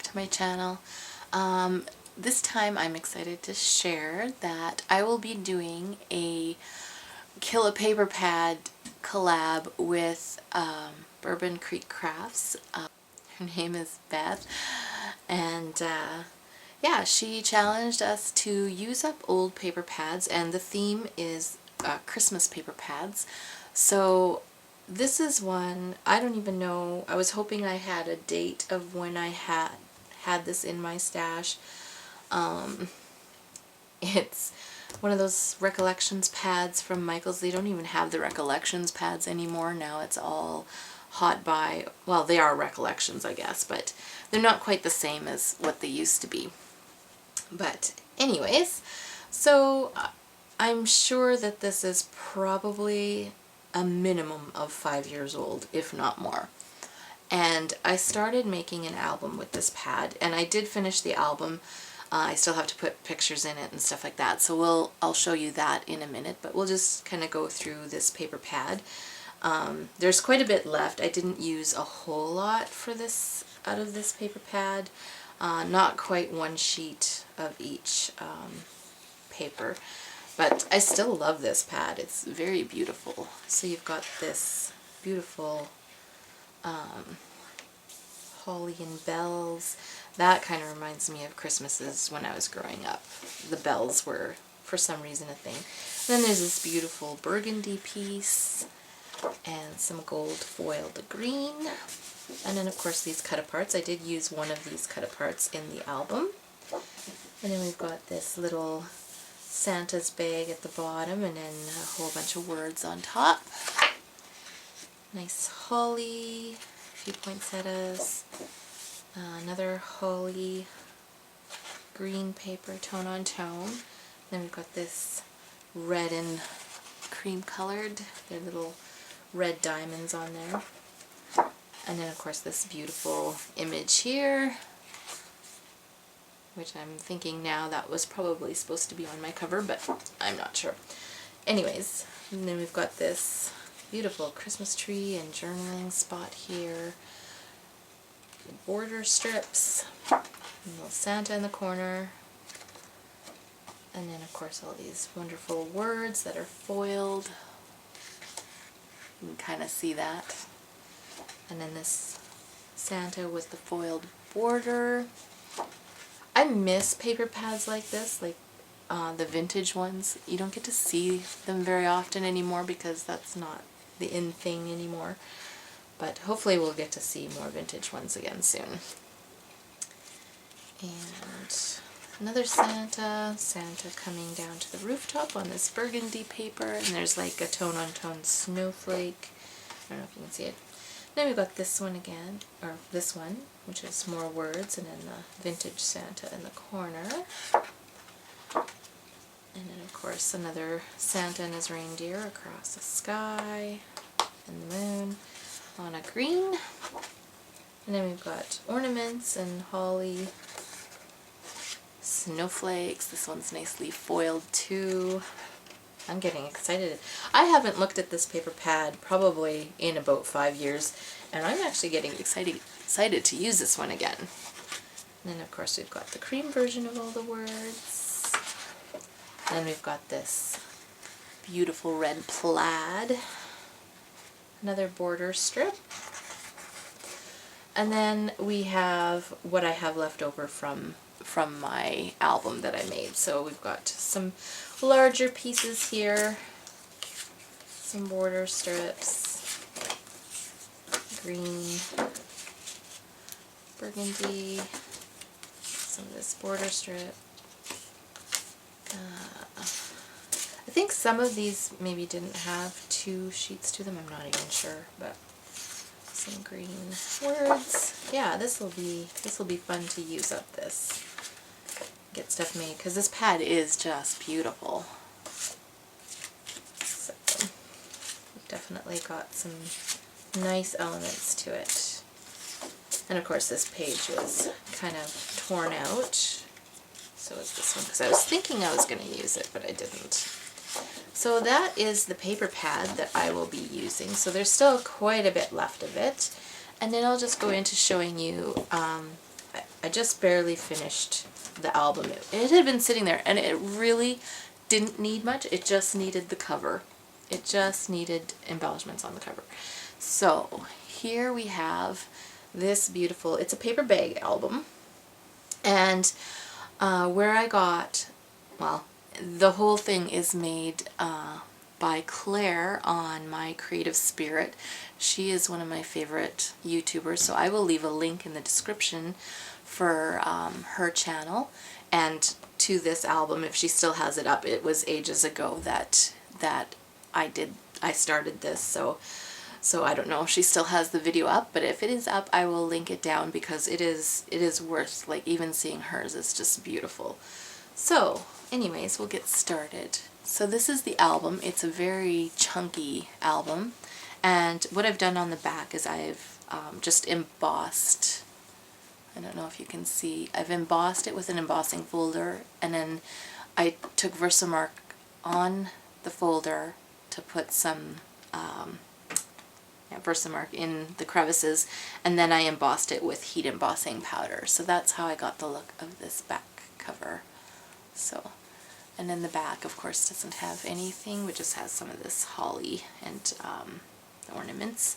to my channel. This time I'm excited to share that I will be doing a Kill a Paper Pad collab with Bourbon Creek Crafts. Her name is Beth, and yeah, she challenged us to use up old paper pads, and the theme is Christmas paper pads. So this is one, I don't even know, I was hoping I had a date of when I had this in my stash. It's one of those Recollections pads from Michael's. They don't even have the Recollections pads anymore. Now it's all Hot Buy. Well, they are Recollections, I guess, but they're not quite the same as what they used to be. But anyways, so I'm sure that this is probably a minimum of 5 years old, if not more. And I started making an album with this pad, and I did finish the album. I still have to put pictures in it and stuff like that, so I'll show you that in a minute, but we'll just kind of go through this paper pad. There's quite a bit left. I didn't use a whole lot for this, out of this paper pad. Not quite one sheet of each paper, but I still love this pad. It's very beautiful. So you've got this beautiful holly and bells. That kind of reminds me of Christmases when I was growing up. The bells were, for some reason, a thing. And then there's this beautiful burgundy piece and some gold foiled green. And then of course these cut-aparts. I did use one of these cut-aparts in the album. And then we've got this little Santa's bag at the bottom, and then a whole bunch of words on top. Nice holly, a few poinsettias, another holly, green paper, tone on tone. Then we've got this red and cream colored, they're little red diamonds on there. And then of course this beautiful image here, which I'm thinking now that was probably supposed to be on my cover, but I'm not sure. Anyways, and then we've got this beautiful Christmas tree and journaling spot here. Border strips, a little Santa in the corner, and then of course all these wonderful words that are foiled. You can kind of see that. And then this Santa with the foiled border. I miss paper pads like this, like the vintage ones. You don't get to see them very often anymore because that's not the in thing anymore. But hopefully we'll get to see more vintage ones again soon. And another Santa coming down to the rooftop on this burgundy paper, and there's like a tone-on-tone snowflake. I don't know if you can see it. Then we've got this one again, or this one, which is more words, and then the vintage Santa in the corner. And then of course another Santa and his reindeer across the sky, and the moon on a green. And then we've got ornaments and holly, snowflakes. This one's nicely foiled too. I'm getting excited. I haven't looked at this paper pad probably in about 5 years, and I'm actually getting excited to use this one again. And then of course we've got the cream version of all the words. Then we've got this beautiful red plaid, another border strip, and then we have what I have left over from my album that I made. So we've got some larger pieces here, some border strips, green, burgundy, some of this border strip. I think some of these maybe didn't have 2 sheets to them, I'm not even sure, but some green words. Yeah, this will be fun to use up this. Get stuff made, because this pad is just beautiful. So we've definitely got some nice elements to it. And of course this page was kind of torn out, so is this one, because I was thinking I was going to use it, but I didn't. So that is the paper pad that I will be using. So there's still quite a bit left of it. And then I'll just go into showing you I just barely finished the album. It had been sitting there, and it really didn't need much. It just needed the cover. It just needed embellishments on the cover. So here we have this beautiful, it's a paper bag album, and where I got, well, the whole thing is made by Claire on My Creative Spirit. She is one of my favorite YouTubers, so I will leave a link in the description for her channel and to this album if she still has it up. It was ages ago that I started this, so I don't know if she still has the video up, but if it is up, I will link it down because it is worth, like, even seeing hers is just beautiful. So anyways, we'll get started. So this is the album. It's a very chunky album, and what I've done on the back is I've just embossed, I don't know if you can see, I've embossed it with an embossing folder, and then I took Versamark on the folder to put some Versamark in the crevices, and then I embossed it with heat embossing powder. So that's how I got the look of this back cover. So, and then the back, of course, doesn't have anything. It just has some of this holly and ornaments.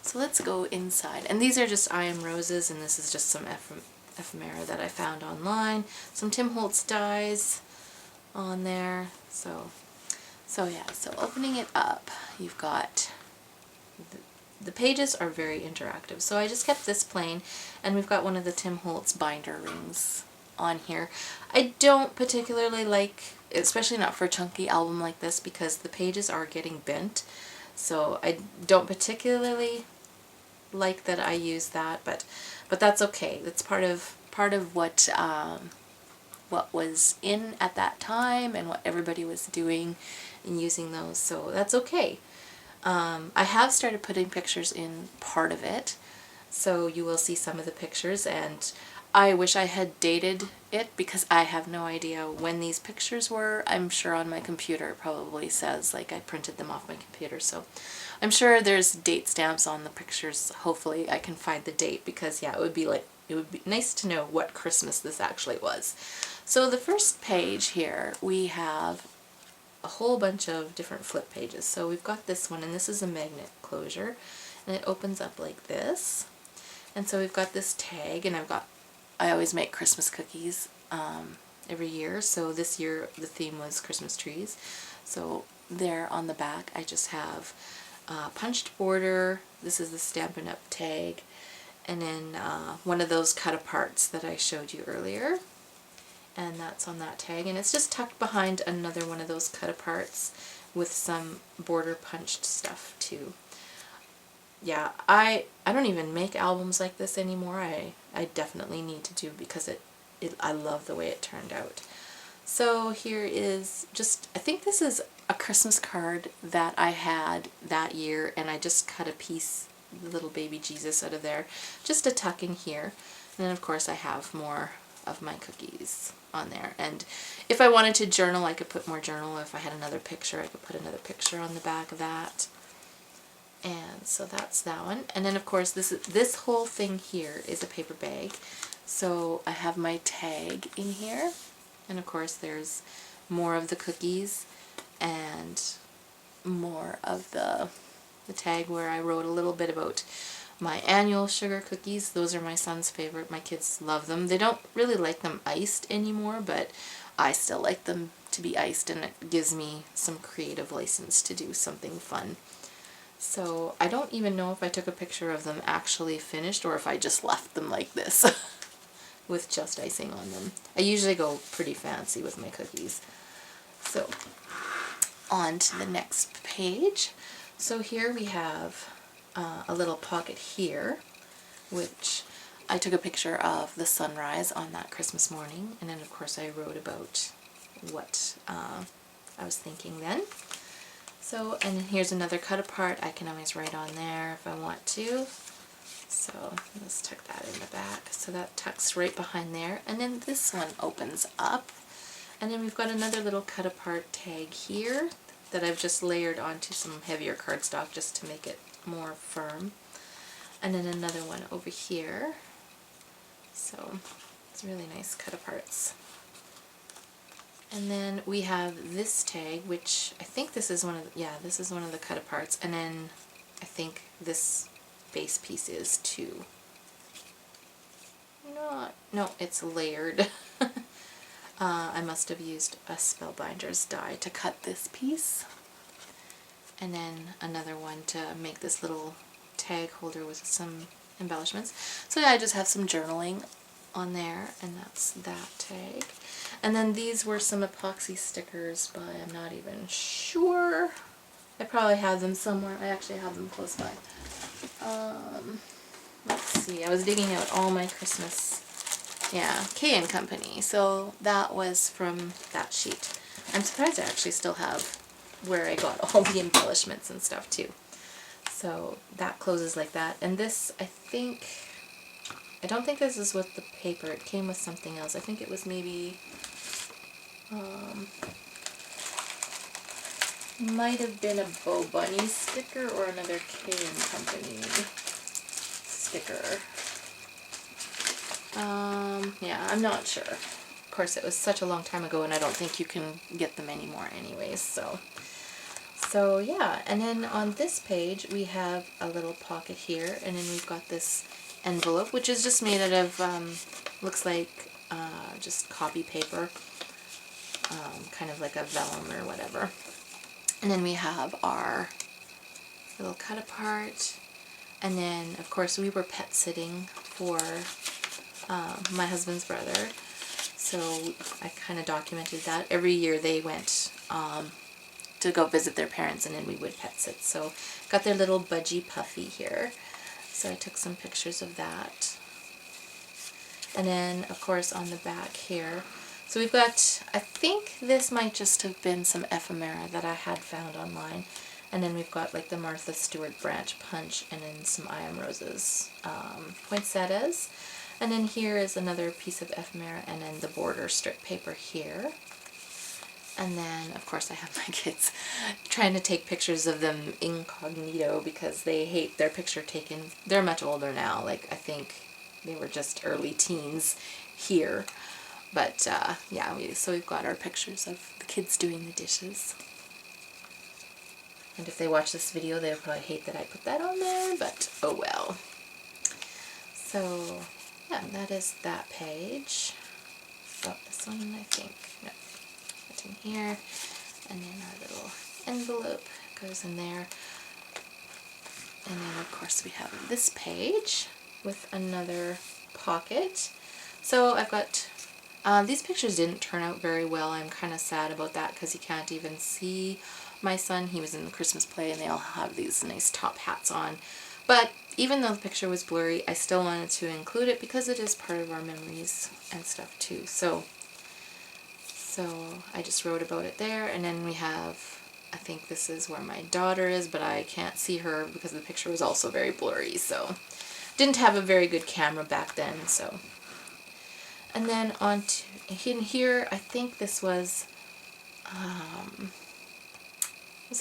So let's go inside. And these are just I Am Roses, and this is just some ephemera that I found online. Some Tim Holtz dies on there. So yeah, so opening it up, you've got, the pages are very interactive. So I just kept this plain, and we've got one of the Tim Holtz binder rings on here. I don't particularly like, especially not for a chunky album like this, because the pages are getting bent. So I don't particularly like that I use that, but that's okay. That's part of what was in at that time and what everybody was doing and using those, so that's okay. I have started putting pictures in part of it, so you will see some of the pictures, and I wish I had dated it because I have no idea when these pictures were. I'm sure on my computer it probably says, like, I printed them off my computer, so I'm sure there's date stamps on the pictures. Hopefully I can find the date, because yeah, it would be nice to know what Christmas this actually was. So the first page here, we have a whole bunch of different flip pages. So we've got this one, and this is a magnet closure, and it opens up like this. And so we've got this tag, and I always make Christmas cookies every year, so this year the theme was Christmas trees. So there on the back I just have punched border, this is the Stampin' Up! Tag, and then one of those cut aparts that I showed you earlier, and that's on that tag, and it's just tucked behind another one of those cut aparts with some border punched stuff too. Yeah, I don't even make albums like this anymore. I definitely need to do, because I love the way it turned out. So here is just, I think this is a Christmas card that I had that year, and I just cut a piece, the little baby Jesus out of there, just to tuck in here. And then of course I have more of my cookies on there, and if I wanted to journal, I could put more journal. If I had another picture, I could put another picture on the back of that. And so that's that one. And then of course this whole thing here is a paper bag. So I have my tag in here, and of course there's more of the cookies and more of the tag where I wrote a little bit about my annual sugar cookies. Those are my son's favorite. My kids love them. They don't really like them iced anymore, but I still like them to be iced, and it gives me some creative license to do something fun. So I don't even know if I took a picture of them actually finished or if I just left them like this with just icing on them. I usually go pretty fancy with my cookies. So on to the next page. So here we have a little pocket here, which I took a picture of the sunrise on that Christmas morning, and then of course I wrote about what I was thinking then. So, and here's another cut apart. I can always write on there if I want to. So let's tuck that in the back. So that tucks right behind there. And then this one opens up. And then we've got another little cut apart tag here that I've just layered onto some heavier cardstock just to make it more firm. And then another one over here. So it's really nice cut-aparts. And then we have this tag, which I think this is one of the, yeah, this is one of the cut-aparts, and then I think this base piece is too. No, it's layered. I must have used a Spellbinder's die to cut this piece. And then another one to make this little tag holder with some embellishments. So yeah, I just have some journaling on there, and that's that tag. And then these were some epoxy stickers by, I'm not even sure. I probably have them somewhere. I actually have them close by. Let's see, I was digging out all my Christmas, yeah, K & Company. So that was from that sheet. I'm surprised I actually still have where I got all the embellishments and stuff too. So that closes like that. And this, I don't think this is with the paper. It came with something else. I think it was maybe, might have been a Bo Bunny sticker or another K & Company sticker. Yeah, I'm not sure. Of course, it was such a long time ago, and I don't think you can get them anymore anyways, so yeah. And then on this page we have a little pocket here, and then we've got this envelope, which is just made out of, looks like just copy paper, kind of like a vellum or whatever. And then we have our little cut apart, and then of course we were pet sitting for my husband's brother, so I kind of documented that. Every year they went to go visit their parents, and then we would pet sit. So got their little budgie puffy here, so I took some pictures of that. And then of course on the back here, so we've got, I think this might just have been some ephemera that I had found online, and then we've got like the Martha Stewart branch punch, and then some I Am Roses poinsettias. And then here is another piece of ephemera, and then the border strip paper here. And then, of course, I have my kids trying to take pictures of them incognito because they hate their picture taken. They're much older now. Like, I think they were just early teens here. But, yeah, so we've got our pictures of the kids doing the dishes. And if they watch this video, they'll probably hate that I put that on there, but oh well. So, yeah, that is that page. Oh, this one, I think. No. Put in here. And then our little envelope goes in there. And then, of course, we have this page with another pocket. So I've got, these pictures didn't turn out very well. I'm kind of sad about that because you can't even see my son. He was in the Christmas play, and they all have these nice top hats on. But even though the picture was blurry, I still wanted to include it because it is part of our memories and stuff too. So I just wrote about it there. And then we have, I think this is where my daughter is, but I can't see her because the picture was also very blurry. So didn't have a very good camera back then. So, and then on to in here, I think this was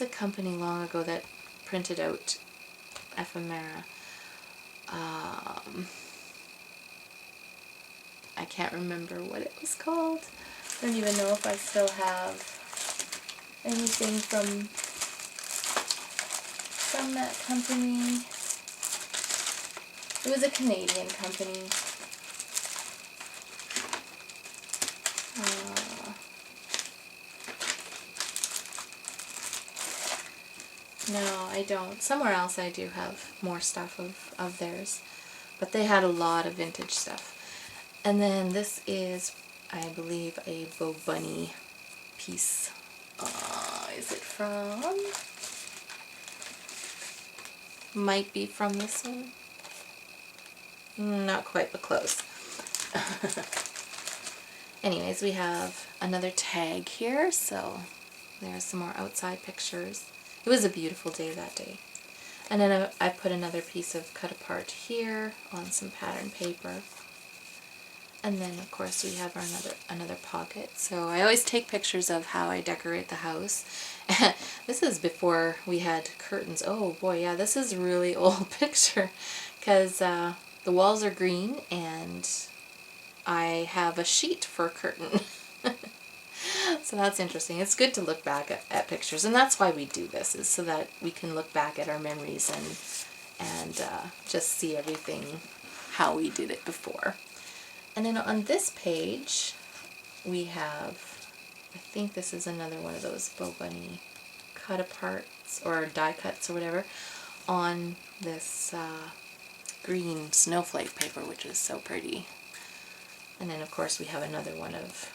a company long ago that printed out ephemera. I can't remember what it was called. I don't even know if I still have anything from that company. It was a Canadian company. No, I don't. Somewhere else I do have more stuff of theirs. But they had a lot of vintage stuff. And then this is, I believe, a Bo Bunny piece. Is it from? Might be from this one. Not quite, but close. Anyways, we have another tag here, so there's some more outside pictures. It was a beautiful day that day. And then I put another piece of cut apart here on some pattern paper. And then of course we have our another pocket. So I always take pictures of how I decorate the house. This is before we had curtains. Oh boy, yeah, this is a really old picture because the walls are green and I have a sheet for a curtain. So that's interesting. It's good to look back at pictures, and that's why we do this, is so that we can look back at our memories and just see everything how we did it before. And then on this page we have, I think this is another one of those Bo Bunny cut aparts or die cuts or whatever, on this green snowflake paper, which is so pretty. And then of course we have another one of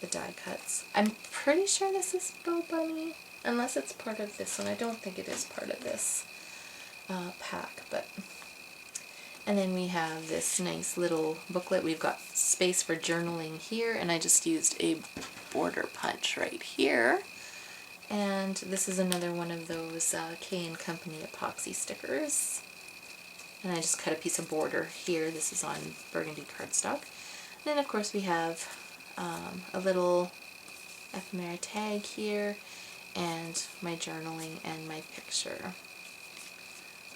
the die cuts. I'm pretty sure this is Bo Bunny, unless it's part of this one. I don't think it is part of this pack, but... And then we have this nice little booklet. We've got space for journaling here, and I just used a border punch right here. And this is another one of those K & Company epoxy stickers. And I just cut a piece of border here. This is on burgundy cardstock. And then of course we have a little ephemera tag here, and my journaling and my picture.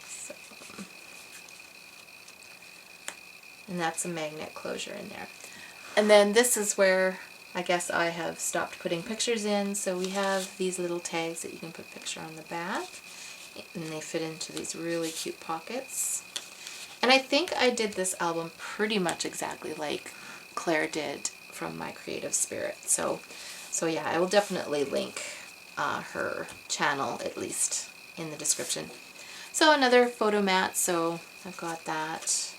So, and that's a magnet closure in there. And then this is where I guess I have stopped putting pictures in. So we have these little tags that you can put picture on the back, and they fit into these really cute pockets. And I think I did this album pretty much exactly like Claire did from My Creative Spirit. So yeah, I will definitely link her channel, at least in the description. So another photo mat, so I've got that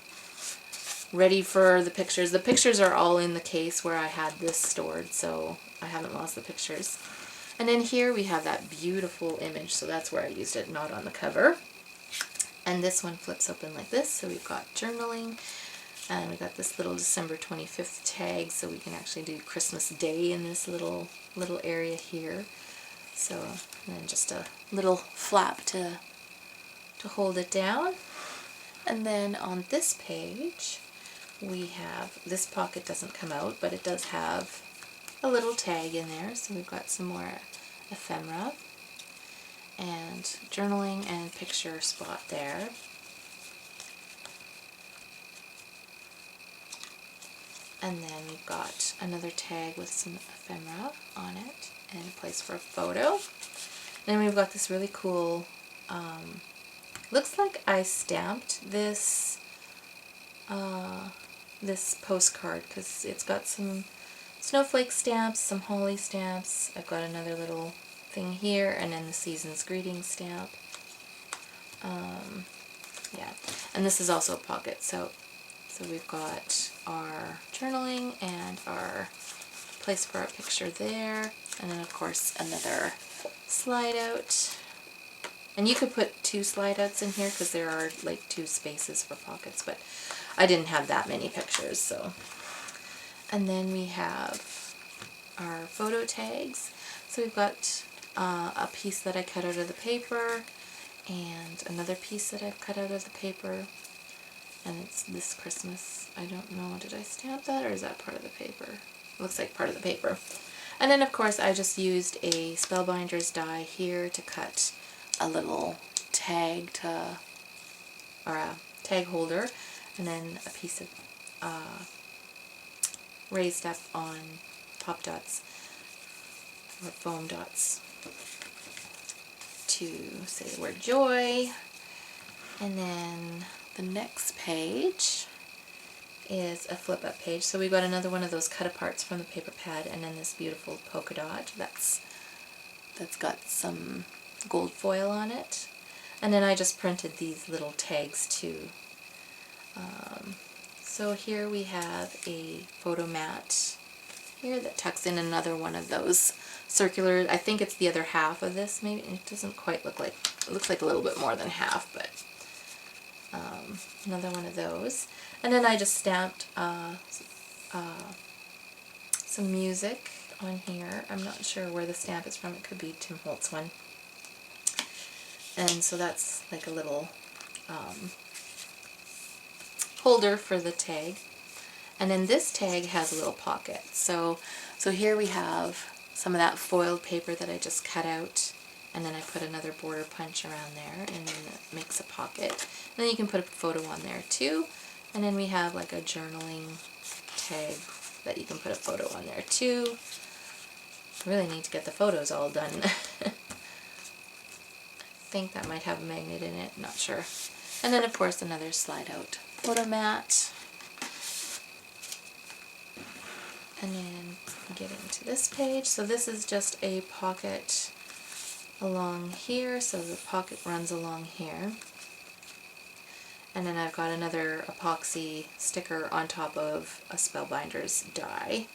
ready for the pictures. The pictures are all in the case where I had this stored, so I haven't lost the pictures. And then here we have that beautiful image, so that's where I used it, not on the cover. And this one flips open like this, so we've got journaling, and we got this little December 25th tag, so we can actually do Christmas Day in this little area here. So, and then just a little flap to hold it down. And then on this page, we have, this pocket doesn't come out, but it does have a little tag in there, so we've got some more ephemera and journaling and picture spot there. And then we've got another tag with some ephemera on it and a place for a photo. And then we've got this really cool, looks like I stamped this this postcard, because it's got some snowflake stamps, some holly stamps. I've got another little thing here, and then the season's greeting stamp. Yeah, and this is also a pocket, so we've got our journaling and our place for our picture there, and then of course another slide out. And you could put 2 slide outs in here because there are like 2 spaces for pockets, but I didn't have that many pictures, so. And then we have our photo tags. So we've got a piece that I cut out of the paper, and another piece that I've cut out of the paper, and it's this Christmas. I don't know, did I stamp that, or is that part of the paper? It looks like part of the paper. And then of course I just used a Spellbinders die here to cut a little tag or a tag holder, and then a piece of raised up on pop dots or foam dots to say the word joy. And then the next page is a flip up page. So we've got another one of those cut aparts from the paper pad, and then this beautiful polka dot that's got some gold foil on it. And then I just printed these little tags too. So here we have a photo mat here that tucks in another one of those circular, I think it's the other half of this, maybe. It doesn't quite look like, it looks like a little bit more than half, but another one of those. And then I just stamped some music on here. I'm not sure where the stamp is from. It could be Tim Holtz one. And so that's like a little holder for the tag. And then this tag has a little pocket. So here we have some of that foiled paper that I just cut out, and then I put another border punch around there, and then it makes a pocket. And then you can put a photo on there too. And then we have like a journaling tag that you can put a photo on there too. I really need to get the photos all done. I think that might have a magnet in it, not sure. And then of course another slide out photo mat. And then get into this page. So this is just a pocket along here, so the pocket runs along here. And then I've got another epoxy sticker on top of a Spellbinders die.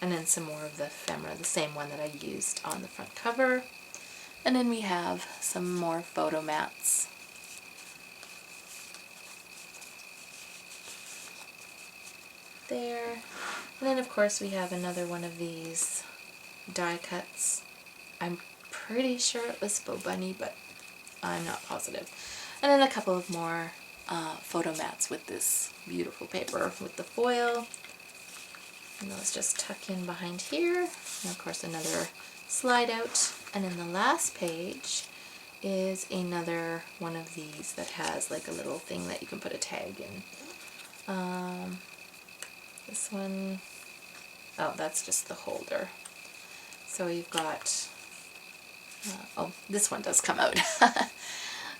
And then some more of the ephemera, the same one that I used on the front cover. And then we have some more photo mats. There. And then of course we have another one of these die cuts. I'm pretty sure it was Faux Bunny, but I'm not positive. And then a couple of more photo mats with this beautiful paper with the foil. And those just tuck in behind here. And of course another slide out. And then the last page is another one of these that has like a little thing that you can put a tag in. This one, oh, that's just the holder. So you've got, oh, this one does come out.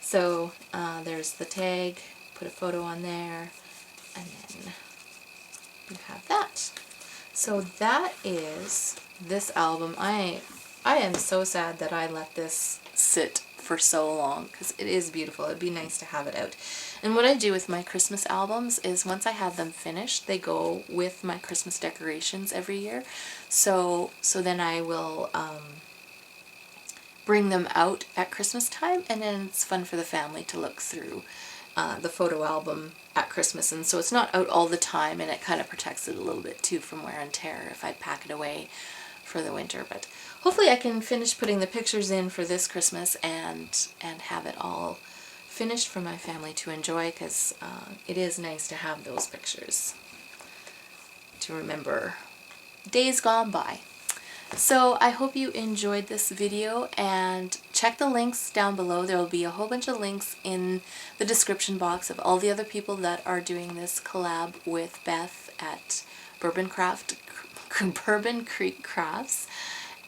So there's the tag, put a photo on there, and then you have that. So that is this album. I am so sad that I let this sit for so long because it is beautiful. It'd be nice to have it out. And what I do with my Christmas albums is once I have them finished, they go with my Christmas decorations every year. So then I will bring them out at Christmas time, and then it's fun for the family to look through the photo album at Christmas. And so it's not out all the time, and it kind of protects it a little bit too from wear and tear if I pack it away for the winter. But hopefully I can finish putting the pictures in for this Christmas and have it all finished for my family to enjoy, because it is nice to have those pictures to remember days gone by. So I hope you enjoyed this video, and check the links down below. There will be a whole bunch of links in the description box of all the other people that are doing this collab with Beth at Bourbon Creek Crafts.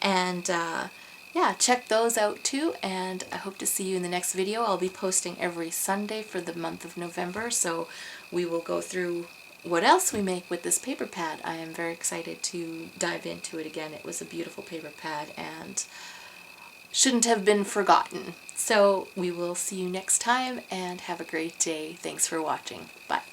And yeah, check those out too, and I hope to see you in the next video. I'll be posting every Sunday for the month of November, so we will go through what else we make with this paper pad. I am very excited to dive into it again. It was a beautiful paper pad and shouldn't have been forgotten. So we will see you next time, and have a great day. Thanks for watching. Bye.